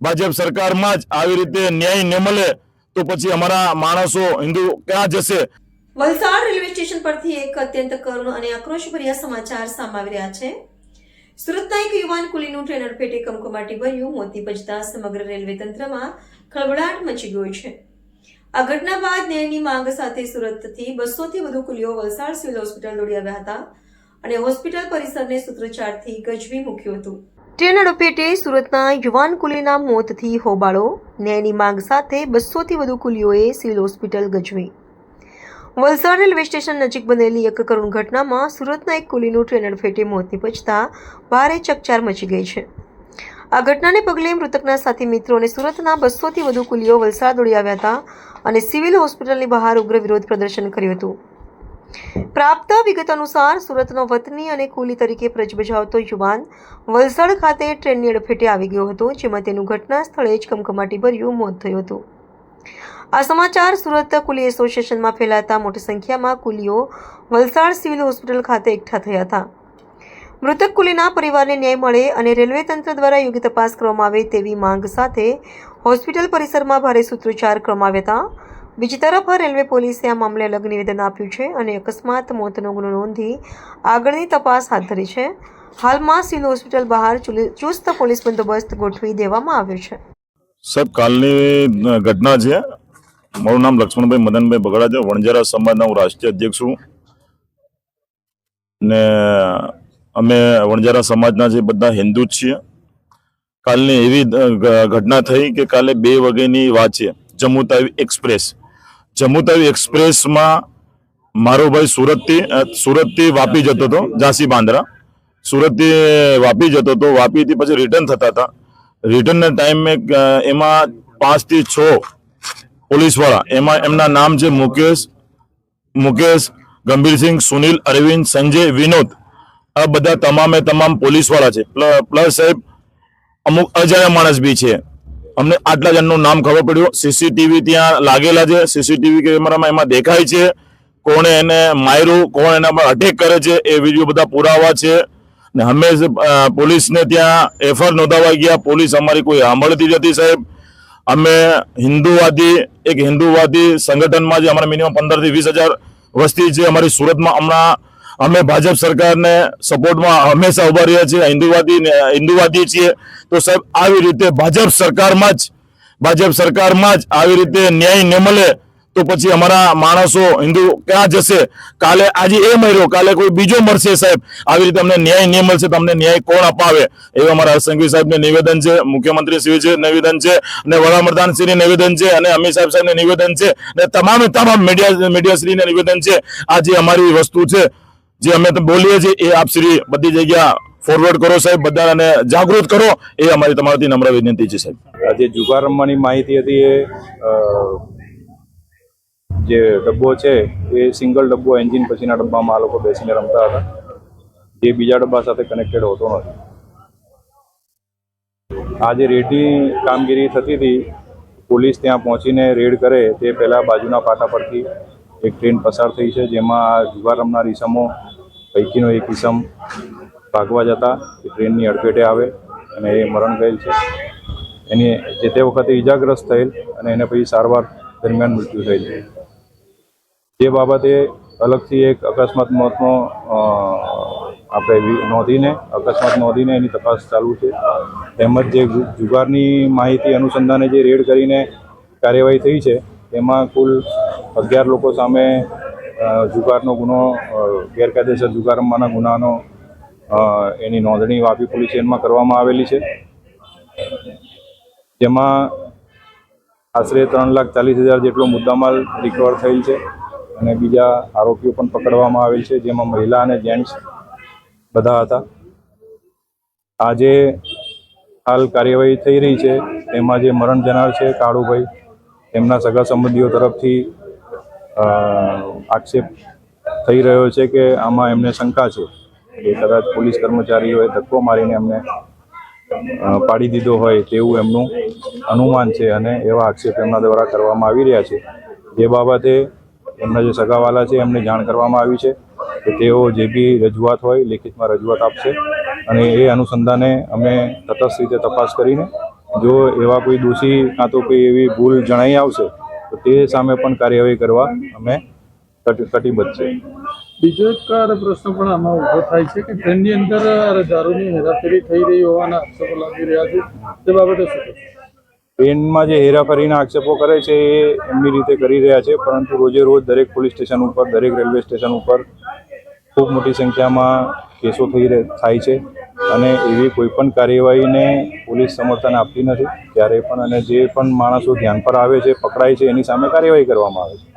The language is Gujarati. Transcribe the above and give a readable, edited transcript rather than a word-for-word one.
ભાજપ સરકારમાં જ આવી રીતે ન્યાય ન મળે તો પછી અમારા માણસો હિન્દુ ક્યાં જશે? વલસાડ રેલવે સ્ટેશન પરથી એક અત્યંત કરુણ અને આક્રોશભર્યા સમાચાર સામે આવી રહ્યા છે। સુરતના એક યુવાન કુલીનું ટ્રેન અડફેટે કમકમાટી ભર્યું મોત નિપજતા સમગ્ર રેલવે તંત્રમાં ખળભળાટ મચી ગયો છે। આ ઘટના બાદ ન્યાયની માંગ સાથે સુરતથી 200થી વધુ કુલીઓ વલસાડ સિવિલ હોસ્પિટલ દોડી આવ્યા હતા અને હોસ્પિટલ પરિસરને સૂત્રોચ્ચારથી ગજવી મૂક્યું હતું। ટ્રેન અડફેટે સુરતના યુવાન કુલીના મોતથી હોબાળો, ન્યાયની માંગ સાથે 200થી વધુ કુલીઓએ સિવિલ હોસ્પિટલ ગજવી। વલસાડ રેલવે સ્ટેશન નજીક બનેલી એક કરુણ ઘટનામાં સુરતના એક કુલીનું ટ્રેન અડફેટે મોત નિપજતા ભારે ચકચાર મચી ગઈ છે। આ ઘટનાને પગલે મૃતકના સાથી મિત્રો અને સુરતના 200થી વધુ કુલીઓ વલસાડ દોડી આવ્યા હતા અને સિવિલ હોસ્પિટલની બહાર ઉગ્ર વિરોધ પ્રદર્શન કર્યું હતું। પ્રાપ્ત વિગત અનુસાર સુરતનો વતની અને કુલી તરીકે ફરજ બજાવતો યુવાન વલસાડ ખાતે ટ્રેનની અડફેટે આવી ગયો હતો, જેમાં તેનું ઘટના સ્થળે જ કમકમાટી ભર્યું મોત થયું હતું। આ સમાચાર સુરત કુલી એસોસિએશનમાં ફેલાતા મોટી સંખ્યામાં કુલીઓ વલસાડ સિવિલ હોસ્પિટલ ખાતે એકઠા થયા હતા। મૃતક કુલીના પરિવારને ન્યાય મળે અને રેલવે તંત્ર દ્વારા યોગ્ય તપાસ કરવામાં આવે તેવી માંગ સાથે હોસ્પિટલ પરિસરમાં ભારે સૂત્રોચ્ચાર કરવામાં આવ્યા હતા। બીજી તરફ રેલવે પોલીસે આ મામલે અલગ નિવેદન આપ્યું છે અને અકસ્માત મોતનો ગુનો નોંધી આગળની તપાસ હાથ ધરી છે। હાલમાં સિવિલ હોસ્પિટલ બહાર ચુસ્ત પોલીસ બંદોબસ્ત ગોઠવી દેવામાં આવ્યો છે। સાહેબ, કાલની ઘટના છે। મારું નામ લક્ષ્મણભાઈ મદનભાઈ બગડા છે। વણજારા સમાજના હું રાષ્ટ્રીય અધ્યક્ષ છું ને અમે વણજારા સમાજના જે બધા હિન્દુ જ છીએ। કાલની એવી ઘટના થઈ કે કાલે 2 વાગ્યાની વાત છે। જમ્મુ તાવી એક્સપ્રેસમાં મારો ભાઈ સુરતથી વાપી જતો હતો, ઝાંસી બાંદ્રા સુરતથી વાપી જતો હતો। વાપીથી પછી રિટર્ન થતા હતા। રિટર્નના ટાઈમે એમાં 5 થી 6 પોલીસવાળા, એમાં એમના નામ છે મુકેશ, ગંભીરસિંહ, સુનિલ, અરવિંદ, સંજય, વિનોદ, આ બધા તમામ પોલીસવાળા છે। પ્લસ સાહેબ અમુક અજાણ્યા માણસ બી છે। અમને આટલા જણનું નામ ખબર પડ્યું। સીસીટીવી ત્યાં લાગેલા છે। સીસીટીવી કેમેરામાં એમાં દેખાય છે કોણે એને માર્યું, કોણ એના પર અટેક કરે છે, એ વિડીયો બધા પુરાવા છે। ને હંમેશા પોલીસને ત્યાં એફઆઈઆર નોંધાવા ગયા, પોલીસ અમારી કોઈ સાંભળતી નથી સાહેબ। અમે એક હિન્દુવાદી સંગઠનમાં જે અમારા મિનિમમ 15 થી 20,000 વસ્તી છે અમારી સુરતમાં। હમણાં અમે ભાજપ સરકારને સપોર્ટમાં હંમેશા ઉભા રહ્યા છીએ, હિન્દુવાદી છીએ। તો સાહેબ આવી રીતે ભાજપ સરકારમાં જ આવી રીતે ન્યાય ન મળે તો પછી અમારા માણસો હિન્દુ ક્યાં જશે? આજે એ મર્યો, કાલે કોઈ બીજો મરશે સાહેબ। આવી રીતે અમને ન્યાય નહીં મળશે તો અમને ન્યાય કોણ અપાવે? એવું અમારા હર્ષસંઘવી સાહેબને નિવેદન છે, મુખ્યમંત્રી શ્રી છે નિવેદન છે, અને વડાપ્રધાન શ્રીને નિવેદન છે, અને અમિત સાહેબને નિવેદન છે, અને તમામ મીડિયા શ્રીને નિવેદન છે। આ જે અમારી વસ્તુ છે, જે અમે બોલીએ છીએ, એ આપ શ્રી બધી જગ્યા ફોરવર્ડ કરો સાહેબ, બધાને જાગૃત કરો, એ અમારી તમારાથી નમ્ર વિનંતી છે સાહેબ। આજે જુગાર રમવાની માહિતી હતી। એ જે ડબ્બો છે એ સિંગલ ડબ્બો, એન્જિન પછીના ડબ્બામાં આ લોકો બેસીને રમતા હતા, જે બીજા ડબ્બા સાથે કનેક્ટેડ હોતો નથી। આ જે રેડની કામગીરી થતી હતી, પોલીસ ત્યાં પહોંચીને રેડ કરે તે પહેલાં બાજુના પાટા પરથી એક ટ્રેન પસાર થઈ છે, જેમાં આ જુગાર રમનાર ઈસમો પૈકીનો એક ઈસમ ભાગવા જતા એ ટ્રેનની અડફેટે આવે અને એ મરણ ગયેલ છે। એની જે તે વખતે ઈજાગ્રસ્ત થયેલ અને એને પછી સારવાર દરમિયાન મૃત્યુ થયેલ છે। જે બાબતે અલગથી એક અકસ્માત મોતનો આપણે અકસ્માત નોંધીને એની તપાસ ચાલુ છે। તેમજ જે જુગારની માહિતી અનુસંધાને જે રેડ કરીને કાર્યવાહી થઈ છે તેમાં કુલ 11 લોકો સામે જુગારનો ગુનો, ગેરકાયદેસર જુગાર રમવાના ગુનાનો એની નોંધણી વાપી પોલીસ સ્ટેશનમાં કરવામાં આવેલી છે, જેમાં આશરે 3,40,000 જેટલો મુદ્દામાલ રિકવર થયેલ છે અને બીજા આરોપીઓ પણ પકડવામાં આવેલ છે, જેમાં મહિલા અને જેન્ટ્સ બધા હતા। આજે હાલ કાર્યવાહી થઈ રહી છે, તેમાં જે મરણ જનાર છે કાળુભાઈ, તેમના સગા સંબંધીઓ તરફથી આક્ષેપ થઈ રહ્યો છે કે આમાં એમને શંકા છે કે કદાચ પોલીસ કર્મચારીઓએ ધક્કો મારીને એમને પાડી દીધો હોય તેવું એમનું અનુમાન છે, અને એવા આક્ષેપ એમના દ્વારા કરવામાં આવી રહ્યા છે। જે બાબતે એમના જે સગાવાલા છે એમને જાણ કરવામાં આવી છે કે તેઓ જે બી રજૂઆત હોય લેખિતમાં રજૂઆત આપશે, અને એ અનુસંધાને અમે તટસ્થ રીતે તપાસ કરીને જો એવા કોઈ દોષી કાં તો કોઈ એવી ભૂલ જણાઈ આવશે તો તે સામે પણ કાર્યવાહી કરવા અમે કટિબદ્ધ છે. બીજો એક પ્રશ્ન પણ આમાં ઊભો થાય છે કે ટ્રેનની અંદર દારૂની હેરાફેરી થઈ રહી હોવાના આક્ષેપો લાગી રહ્યા છે, તે બાબતે શું કહેશો? ટ્રેનમાં જે હેરાફેરીના આક્ષેપો કરે છે એ એમની રીતે કરી રહ્યા છે, પરંતુ રોજે રોજ દરેક પોલીસ સ્ટેશન ઉપર, દરેક રેલવે સ્ટેશન ઉપર ખૂબ મોટી સંખ્યામાં કેસો થાય છે અને એવી કોઈ પણ કાર્યવાહીને પોલીસ સમર્થન આપતી નથી ક્યારેય પણ. અને જે પણ માણસો ધ્યાન પર આવે છે, પકડાય છે, એની સામે કાર્યવાહી કરવામાં આવે છે.